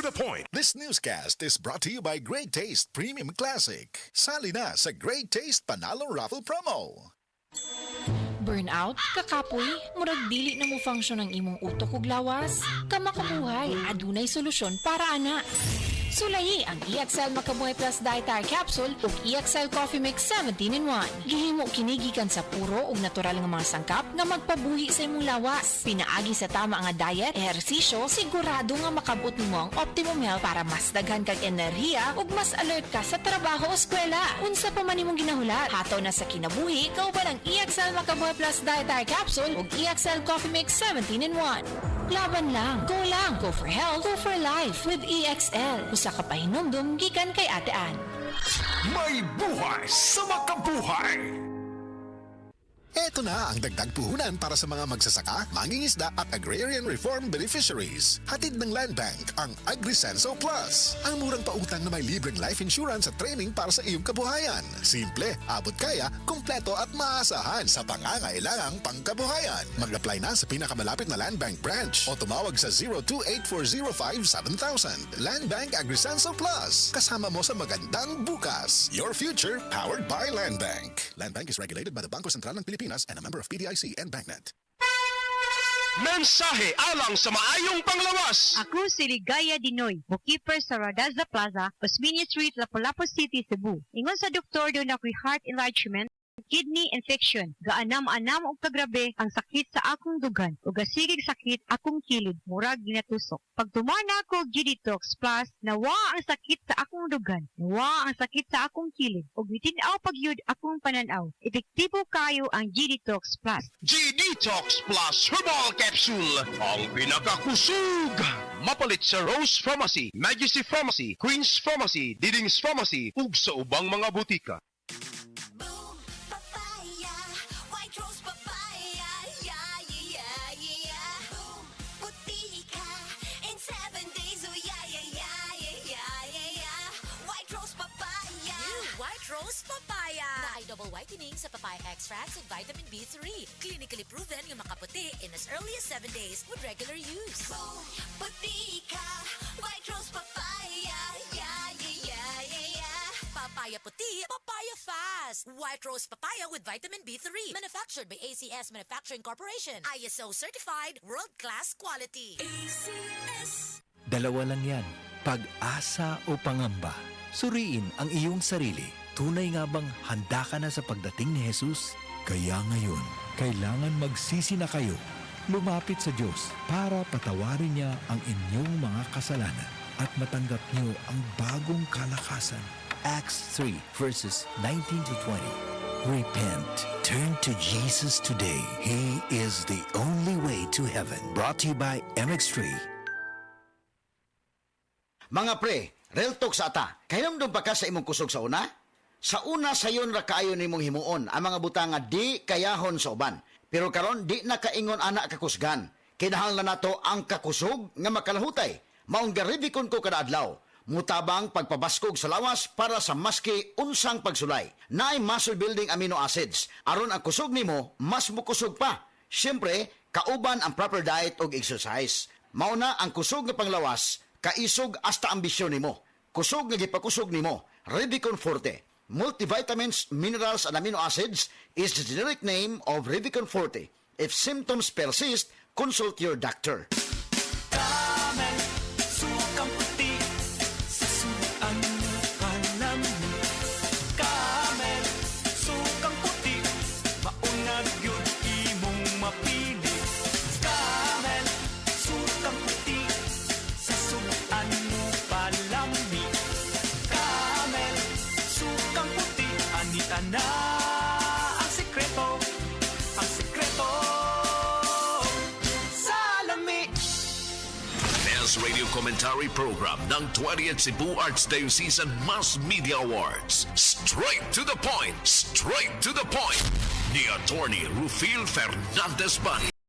to the point. This newscast is brought to you by Great Taste Premium Classic. Sali na sa Great Taste Panalo Raffle Promo. Burnout, kakapoy, murag dili na mo function ang imong utok ug lawas. Kamakabuhay, adunay solusyon para ana. Sulayi ang EXL Makabuhay Plus Dietary Capsule ug EXL Coffee Mix 17-in-1. Gihimo kini gikan sa puro ug natural nga mga sangkap nga magpabuhi sa imong lawas. Pinaagi sa tama nga diet, ehersisyo, sigurado nga makabot nimo ang optimum health para mas daghan kag enerhiya ug mas alert ka sa trabaho o eskwela. Unsa pa man imong ginahulat, hataw na sa kinabuhi, kauban ang EXL Makabuhay Plus Dietary Capsule ug EXL Coffee Mix 17-in-1. Laban lang, go for health, go for life with EXL. Usa ka pahinumdum gikan kay Ate Ann. May buhay sa makabuhay! Ito na ang dagdag puhunan para sa mga magsasaka, mangingisda at agrarian reform beneficiaries. Hatid ng Land Bank ang AgriSenso Plus. Ang murang pautang na may libreng life insurance at training para sa iyong kabuhayan. Simple, abot kaya, kumpleto at maasahan sa pangangailangang pangkabuhayan. Mag-apply na sa pinakamalapit na Land Bank branch o tumawag sa 0284057000. Land Bank AgriSenso Plus. Kasama mo sa magandang bukas. Your future powered by Land Bank. Land Bank is regulated by the Bangko Sentral ng Pilipinas and a member of PDIC and BancNet. Mensahe alang sa maayong panglawas. Ako si Ligaya Dinoy, bookkeeper sa Radaza Plaza, Osmeña Street, Lapu-Lapu City, Cebu. Ingon sa doktor doon ako'y heart enlargement, kidney infection, gaanam-anam og kagrabe ang sakit sa akong dugan ug gasigig sakit akong kilid murag ginatusok. Pag tumana ko og G-Detox Plus, nawa ang sakit sa akong dugan, nawa ang sakit sa akong kilid ug bitin-aw pagyud akong pananaw. Epektibo kayo ang G-Detox Plus. G-Detox Plus Herbal Capsule, ang pinakakusog. Mapalit sa Rose Pharmacy, Majesty Pharmacy, Queen's Pharmacy, Diding's Pharmacy ug sa ubang mga butika. Rose Papaya na ay double whitening sa papaya extracts and vitamin B3. Clinically proven nga makaputi in as early as 7 days with regular use. Puti ka, White Rose Papaya, yeah, yeah, yeah, yeah, yeah. Papaya puti, papaya fast. White Rose Papaya with vitamin B3. Manufactured by ACS Manufacturing Corporation. ISO certified, world-class quality. ACS. Dalawa lang yan, pag-asa o pangamba. Suriin ang iyong sarili. Tunay nga bang handa ka na sa pagdating ni Jesus? Kaya ngayon, kailangan magsisi na kayo. Lumapit sa Diyos para patawarin niya ang inyong mga kasalanan at matanggap niyo ang bagong kalakasan. Acts 3 verses 19 to 20. Repent. Turn to Jesus today. He is the only way to heaven. Brought to you by MX3. Mga pre, real talk sa ata. Kahinomdom pa ka sa imong kusog sa una? Sa una sayon ra kaayo nimong himuon ang mga butang nga di kayahon sa uban. Pero karon di na kaingon ana kakusgan. Kinahanglan nato ang kakusog nga makalahutay. Maong garibikon ko kada adlaw. Mutabang pagpabaskog sa lawas para sa maski unsang pagsulay. Naay muscle building amino acids. Aron ang kusog nimo mas mukusog pa. Siyempre, kauban ang proper diet ug exercise. Mauna ang kusog nga panglawas, kaisog hasta ambisyon nimo. Kusog nga gipakusog nimo, Revicon Forte. Multivitamins, minerals, and amino acids is the generic name of Revicon Forte. If symptoms persist, consult your doctor. Camel, sukang puti, sasuan panam. Camel, sukang puti, maunag yun imong mapili. Camel, sukang puti, sasuan mo palami. Camel, sukang puti, anita na ang sekreto sa lami. Best Radio Commentary Program ng 20th Cebu Arts Diocesan Mass Media Awards. Straight to the point ni Attorney Rufil Fernandez Bani.